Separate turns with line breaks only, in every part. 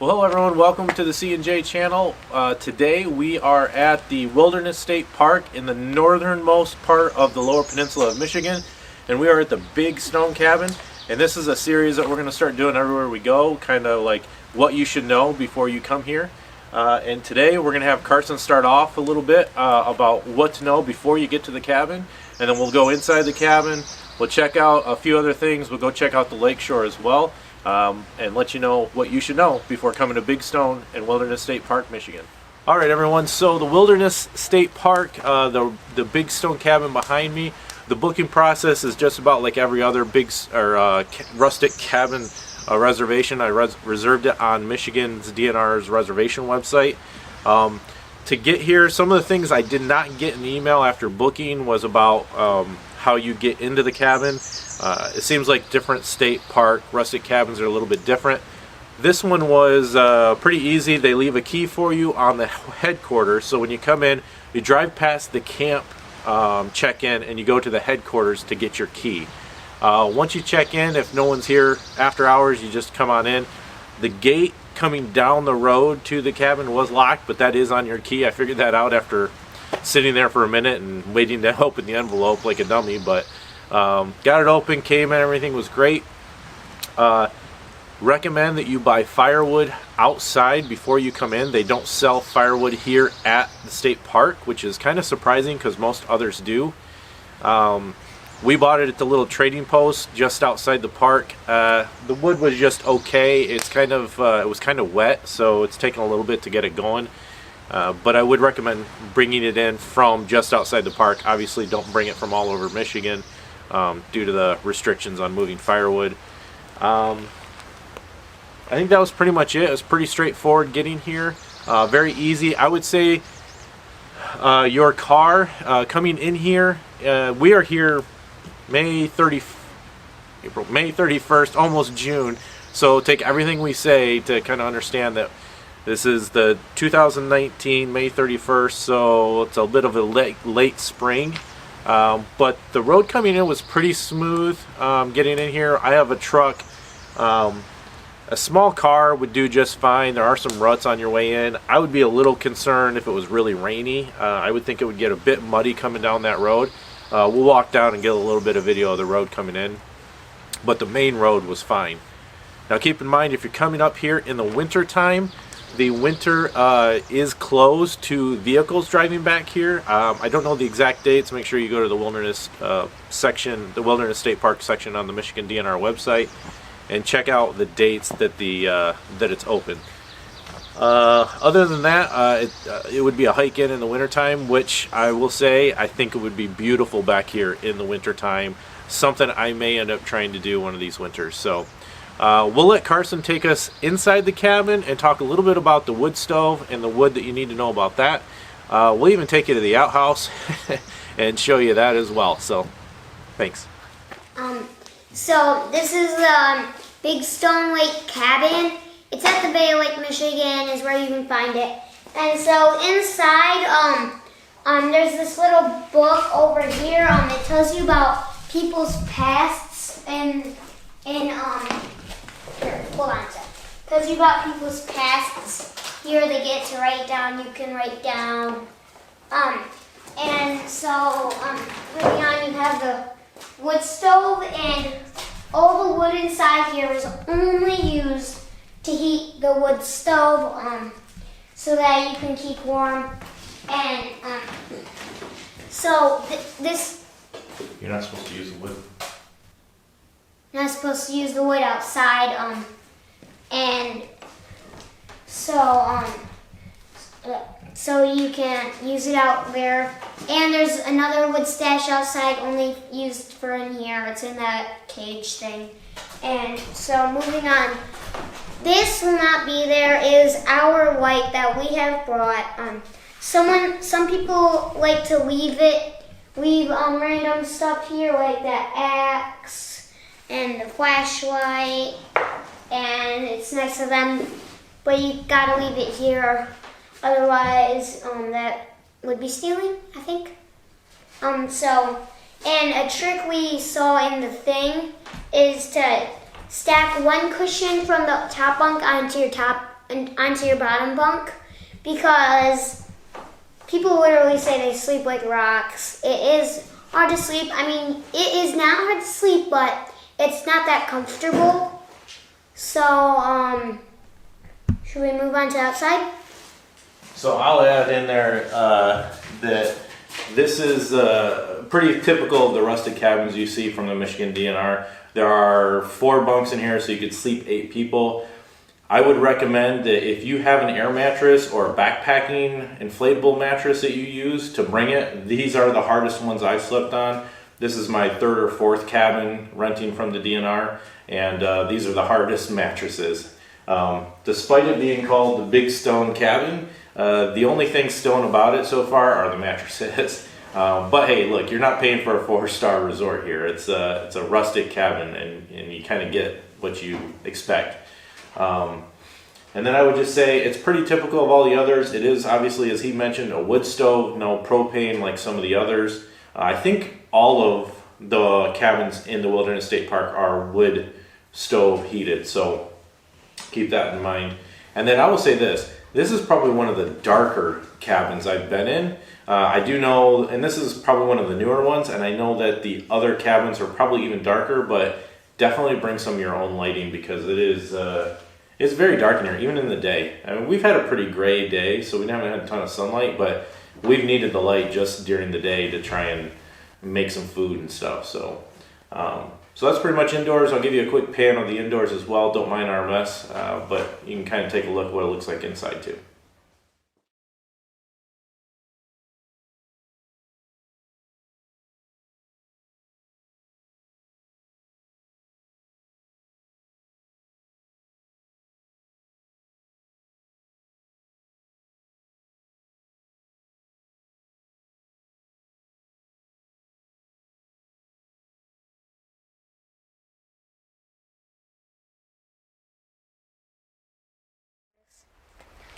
Well, hello everyone, welcome to the C&J channel. Today we are at the Wilderness State Park in the northernmost part of the Lower Peninsula of Michigan, and we are at the Big Stone Cabin. And this is a series that we're going to start doing everywhere we go, kind of like what you should know before you come here. And today we're going to have Carson start off a little bit about what to know before you get to the cabin, and then we'll go inside the cabin, we'll check out a few other things, we'll go check out the lakeshore as well. And let you know what you should know before coming to Big Stone and Wilderness State Park, Michigan. All right, everyone. So the Wilderness State Park, the Big Stone Cabin behind me. The booking process is just about like every other rustic cabin reservation. I reserved it on Michigan's DNR's reservation website. To get here, some of the things I did not get in the email after booking was about how you get into the cabin. It seems like different state park rustic cabins are a little bit different. This one was pretty easy. They leave a key for you on the headquarters. So when you come in, you drive past the camp check-in and you go to the headquarters to get your key. Once you check in, if no one's here after hours, you just come on in. The gate coming down the road to the cabin was locked, but that is on your key. I figured that out after sitting there for a minute and waiting to open the envelope like a dummy, but got it open, came in, everything was great. Recommend that you buy firewood outside before you come in. They don't sell firewood here at the state park, which is kind of surprising because most others do. We bought it at the little trading post just outside the park. The wood was just okay. It's kind of it was kind of wet, so it's taken a little bit to get it going. But I would recommend bringing it in from just outside the park. Obviously, don't bring it from all over Michigan due to the restrictions on moving firewood. I think that was pretty much it. It was pretty straightforward getting here. Very easy. I would say your car coming in here. We are here May 31st, almost June. So take everything we say to kind of understand that this is the 2019 May 31st. So it's a bit of a late spring. But the road coming in was pretty smooth getting in here. I have a truck. A small car would do just fine. There are some ruts on your way in. I would be a little concerned if it was really rainy. I would think it would get a bit muddy coming down that road. We'll walk down and get a little bit of video of the road coming in. But the main road was fine. Now keep in mind, if you're coming up here in the winter time, the winter is closed to vehicles driving back here. I don't know the exact dates. Make sure you go to the Wilderness section, the Wilderness State Park section on the Michigan DNR website, and check out the dates that that it's open. Other than that, it would be a hike in the wintertime, which I will say I think it would be beautiful back here in the wintertime. Something I may end up trying to do one of these winters. So we'll let Carson take us inside the cabin and talk a little bit about the wood stove and the wood that you need to know about that. We'll even take you to the outhouse and show you that as well. So thanks.
So this is the Big Stone Lake Cabin. It's at the Bay of Lake Michigan is where you can find it. And so inside, there's this little book over here. It tells you about people's pasts and here, hold on a sec. Tells you about people's pasts. Here they get to write down. You can write down. And so moving on, you have the wood stove, and all the wood inside here is only used to heat the wood stove, so that you can keep warm. And so this.
You're not supposed to use the wood.
Not supposed to use the wood outside, and so so you can use it out there. And there's another wood stash outside, only used for in here. It's in that cage thing. And so moving on, this will not be there. Is our white that we have brought. Some people like to leave random stuff here, like that axe and the flashlight, and it's nice of them, but you gotta leave it here. Otherwise, that would be stealing, I think. And a trick we saw in the thing is to stack one cushion from the top bunk onto your top onto your bottom bunk, because people literally say they sleep like rocks. It is hard to sleep. I mean, it is not hard to sleep, but it's not that comfortable. So, should we move on to outside?
So I'll add in there that this is pretty typical of the rustic cabins you see from the Michigan DNR. There are 4 bunks in here, so you could sleep 8 people. I would recommend that if you have an air mattress or a backpacking inflatable mattress that you use, to bring it. These are the hardest ones I've slept on. This is my 3rd or 4th cabin renting from the DNR, and these are the hardest mattresses. Despite it being called the Big Stone Cabin, the only thing stone about it so far are the mattresses. But hey, look, you're not paying for a 4-star resort here. It's a rustic cabin, and you kind of get what you expect. And then I would just say it's pretty typical of all the others. It is obviously, as he mentioned, a wood stove, no propane like some of the others. I think all of the cabins in the Wilderness State Park are wood stove heated, so keep that in mind. And then I will say this is probably one of the darker cabins I've been in. I do know, and this is probably one of the newer ones, and I know that the other cabins are probably even darker, but definitely bring some of your own lighting, because it is it's very dark in here, even in the day. I mean, we've had a pretty gray day, so we haven't had a ton of sunlight, but we've needed the light just during the day to try and make some food and stuff. So so that's pretty much indoors. I'll give you a quick pan of the indoors as well. Don't mind our mess, but you can kind of take a look at what it looks like inside too.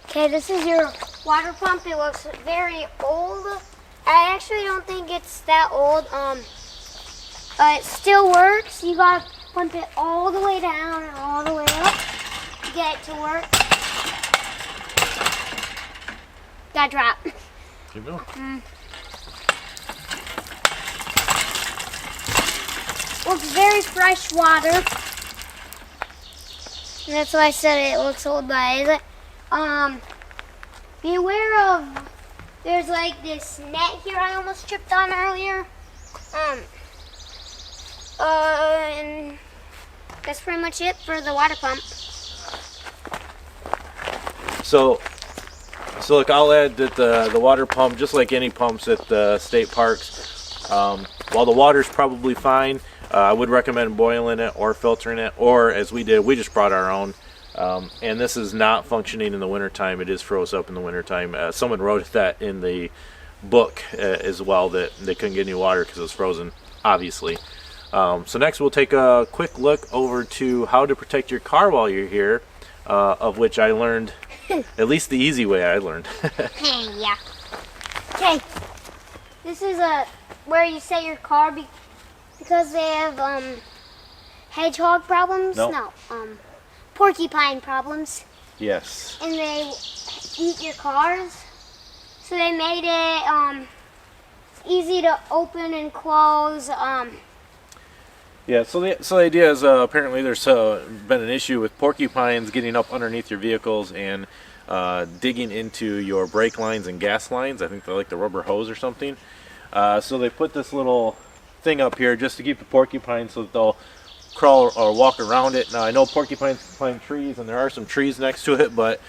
Okay, this is your water pump. It looks very old. I actually don't think it's that old. It still works. You gotta pump it all the way down and all the way up to get it to work. Gotta drop.
Keep going.
Looks very fresh water. And that's why I said it looks old, but is it? Be aware of, there's like this net here I almost tripped on earlier. And that's pretty much it for the water pump.
So look, I'll add that the water pump, just like any pumps at the state parks, while the water's probably fine, I would recommend boiling it or filtering it, or as we did, we just brought our own. And this is not functioning in the wintertime. It is froze up in the wintertime. Someone wrote that in the book as well, that they couldn't get any water because it was frozen, obviously. So next we'll take a quick look over to how to protect your car while you're here, of which I learned, at least the easy way I learned.
Yeah. Okay, this is where you set your car because they have hedgehog problems?
Nope.
No. Porcupine problems.
Yes.
And they eat your cars. So they made it easy to open and close.
Yeah, so the idea is apparently there's been an issue with porcupines getting up underneath your vehicles and digging into your brake lines and gas lines. I think they're like the rubber hose or something. So they put this little thing up here just to keep the porcupines so that they'll crawl or walk around it. Now I know porcupines can climb trees, and there are some trees next to it, but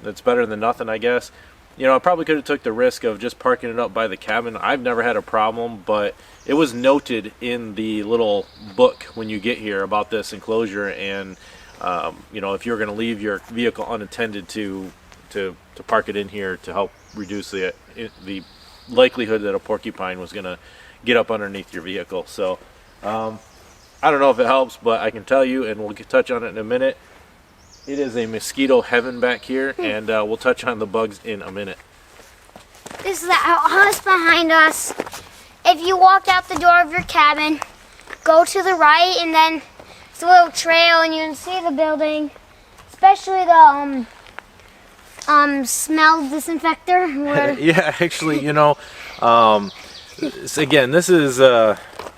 it's better than nothing, I guess. You know, I probably could have took the risk of just parking it up by the cabin. I've never had a problem, but it was noted in the little book when you get here about this enclosure, and you know, if you're going to leave your vehicle unattended, to park it in here to help reduce the likelihood that a porcupine was going to get up underneath your vehicle. So I don't know if it helps, but I can tell you, and we'll touch on it in a minute, it is a mosquito heaven back here, and we'll touch on the bugs in a minute.
This is the outhouse behind us. If you walk out the door of your cabin, go to the right, and then it's a little trail, and you can see the building. It's especially the smell disinfector.
Yeah, actually, you know, again, this is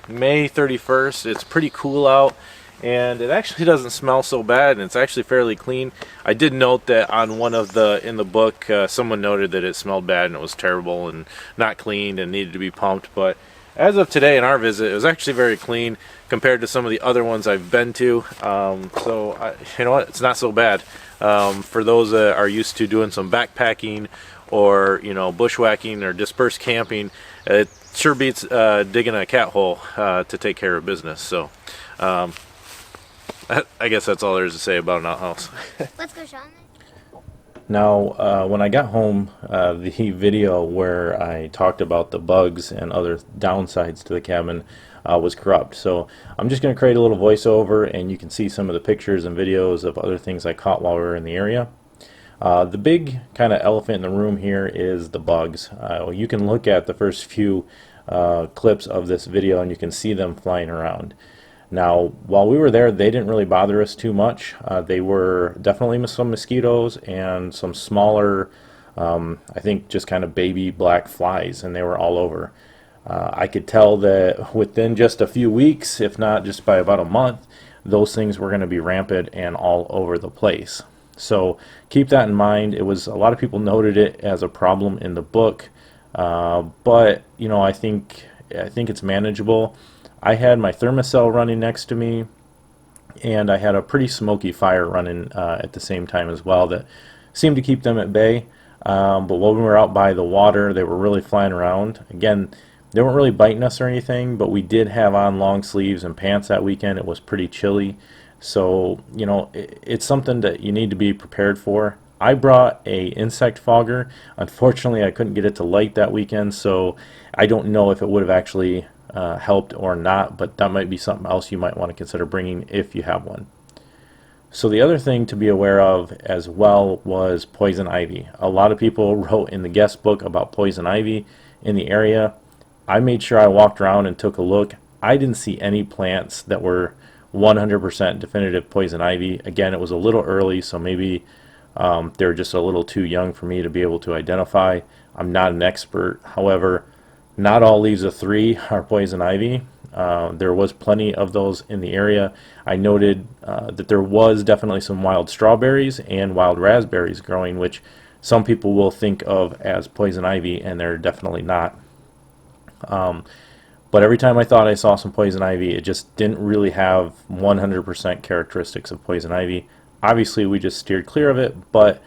May 31st. It's pretty cool out, and it actually doesn't smell so bad, and it's actually fairly clean. I did note that on one of in the book, someone noted that it smelled bad and it was terrible and not cleaned and needed to be pumped, but as of today in our visit, it was actually very clean compared to some of the other ones I've been to. You know what? It's not so bad. For those that are used to doing some backpacking or, you know, bushwhacking or dispersed camping, it sure beats digging a cat hole to take care of business. So I guess that's all there is to say about an outhouse.
Let's go, Sean.
Now, when I got home, the video where I talked about the bugs and other downsides to the cabin was corrupt. So I'm just going to create a little voiceover, and you can see some of the pictures and videos of other things I caught while we were in the area. The big kind of elephant in the room here is the bugs. You can look at the first few clips of this video, and you can see them flying around. Now, while we were there, they didn't really bother us too much. They were definitely some mosquitoes and some smaller, I think just kind of baby black flies, and they were all over. I could tell that within just a few weeks, if not just by about a month, those things were going to be rampant and all over the place. So keep that in mind. It was, a lot of people noted it as a problem in the book, but you know, I think it's manageable. I had my thermocell running next to me, and I had a pretty smoky fire running at the same time as well that seemed to keep them at bay. But when we were out by the water, they were really flying around. Again, they weren't really biting us or anything, but we did have on long sleeves and pants that weekend. It was pretty chilly. So, you know, it's something that you need to be prepared for. I brought a insect fogger. Unfortunately, I couldn't get it to light that weekend, so I don't know if it would have actually helped or not, but that might be something else you might want to consider bringing if you have one. So the other thing to be aware of as well was poison ivy. A lot of people wrote in the guest book about poison ivy in the area. I made sure I walked around and took a look. I didn't see any plants that were 100% definitive poison ivy. Again, it was a little early, so maybe they were just a little too young for me to be able to identify. I'm not an expert. However, not all leaves of 3 are poison ivy. There was plenty of those in the area. I noted that there was definitely some wild strawberries and wild raspberries growing, which some people will think of as poison ivy, and they're definitely not. But every time I thought I saw some poison ivy, it just didn't really have 100% characteristics of poison ivy. Obviously, we just steered clear of it, but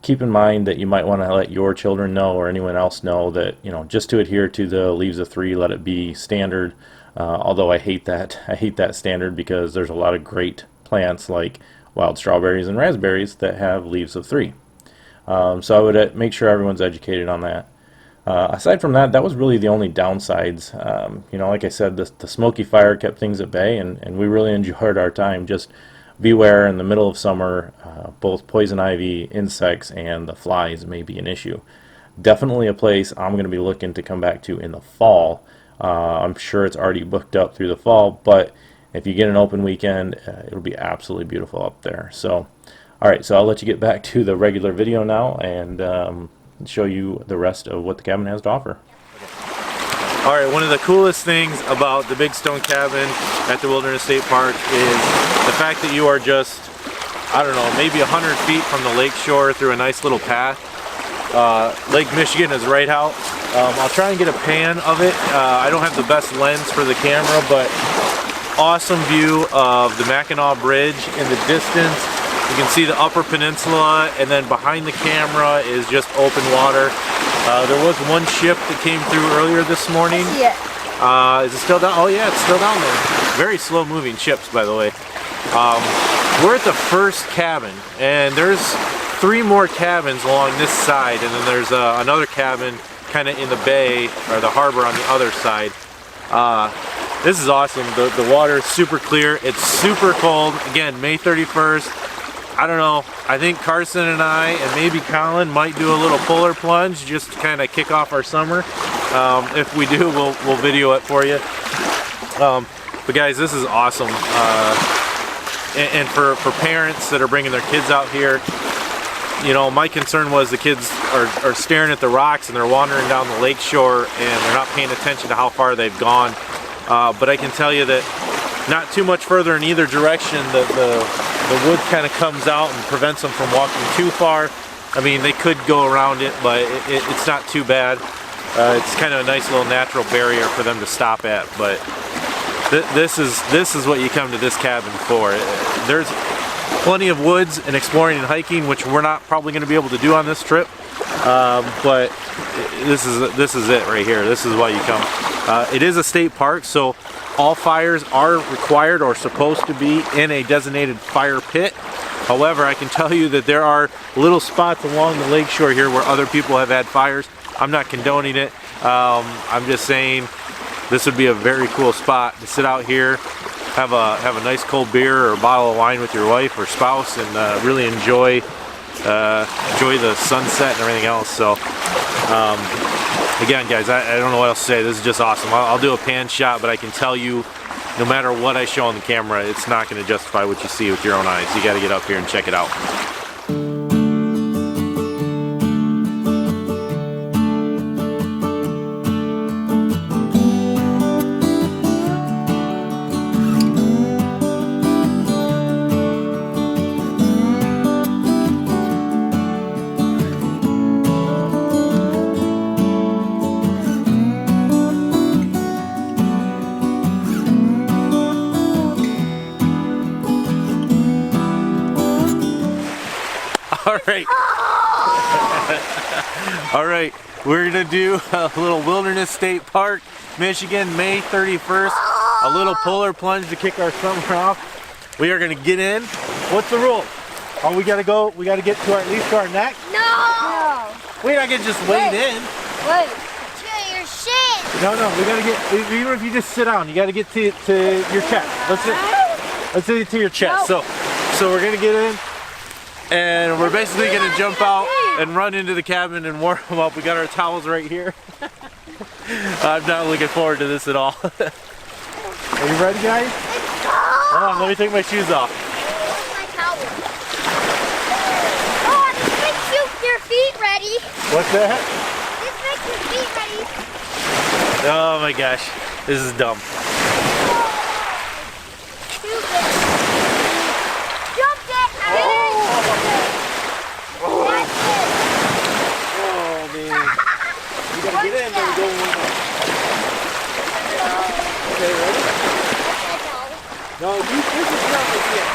keep in mind that you might want to let your children know or anyone else know that, you know, just to adhere to the leaves of 3, let it be standard. Although I hate that standard, because there's a lot of great plants like wild strawberries and raspberries that have leaves of 3. So I would make sure everyone's educated on that. Aside from that, that was really the only downsides. You know, like I said, the smoky fire kept things at bay, and we really enjoyed our time. Just beware, in the middle of summer, both poison ivy, insects, and the flies may be an issue. Definitely a place I'm going to be looking to come back to in the fall. I'm sure it's already booked up through the fall, but if you get an open weekend, it'll be absolutely beautiful up there. So, alright, so I'll let you get back to the regular video now and show you the rest of what the cabin has to offer. Alright, one of the coolest things about the Big Stone Cabin at the Wilderness State Park is the fact that you are just, I don't know, maybe 100 feet from the lake shore through a nice little path. Lake Michigan is right out. I'll try and get a pan of it. I don't have the best lens for the camera, but awesome view of the Mackinac Bridge in the distance. You can see the Upper Peninsula, and then behind the camera is just open water. There was one ship that came through earlier this morning.
Yeah.
Is it still down? Oh yeah, it's still down there. Very slow moving ships, by the way. We're at the first cabin, and there's 3 more cabins along this side, and then there's another cabin kind of in the bay, or the harbor on the other side. This is awesome. The water is super clear. It's super cold. Again, May 31st. I don't know, I think Carson and I, and maybe Colin, might do a little polar plunge just to kind of kick off our summer. If we do, we'll video it for you. But guys, this is awesome. and for parents that are bringing their kids out here, you know, my concern was the kids are staring at the rocks and they're wandering down the lake shore and they're not paying attention to how far they've gone. But I can tell you that not too much further in either direction, the wood kind of comes out and prevents them from walking too far. I mean, they could go around it, but it's not too bad. It's kind of a nice little natural barrier for them to stop at. But this is what you come to this cabin for. There's plenty of woods and exploring and hiking, which we're not probably going to be able to do on this trip. But this is it right here. This is why you come. It is a state park, so all fires are required or supposed to be in a designated fire pit. However, I can tell you that there are little spots along the lake shore here where other people have had fires. I'm not condoning it. I'm just saying this would be a very cool spot to sit out here, have a nice cold beer or a bottle of wine with your wife or spouse, and really enjoy the sunset and everything else. So again, guys, I don't know what else to say. This is just awesome. I'll do a pan shot, but I can tell you, no matter what I show on the camera, it's not going to justify what you see with your own eyes. You got to get up here and check it out. Alright. Alright, we're gonna do a little Wilderness State Park, Michigan, May 31st. A little polar plunge to kick our summer off. We are gonna get in. What's the rule? Oh, we gotta go, we gotta get to at least to our neck?
No!
We're not gonna just wade in.
Wait. To your shit!
No, we gotta get, even if you just sit down, you gotta get to your chest. Let's get to your chest. So we're gonna get in. And we're basically going to jump out and run into the cabin and warm them up. We got our towels right here. I'm not looking forward to this at all. Are you ready, guys? Hold on, let me take my shoes off.
My towel. Oh, this makes your feet ready.
What's that?
This makes your feet ready.
Oh my gosh, this is dumb. Get in, then we go one more. Okay, ready? No, you this is not the deal.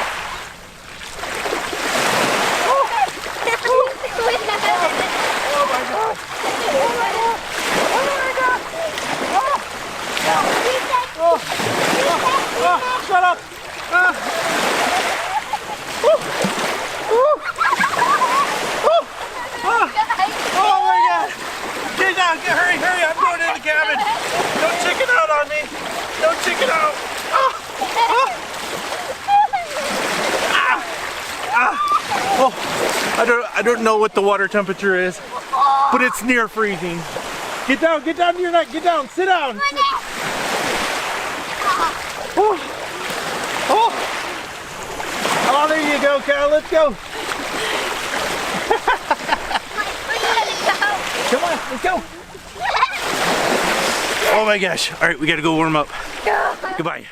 Oh my god! Oh my god! Oh, shut up! Oh my god! Get down, hurry, I'm going in the cabin. Don't chicken out on me. Don't chicken out. Oh, I don't know what the water temperature is, but it's near freezing. Get down to your neck, get down, sit down. Oh, there you go, Kyle, let's go. Come on, let's go. Oh my gosh. All right, we got to go warm up. Goodbye.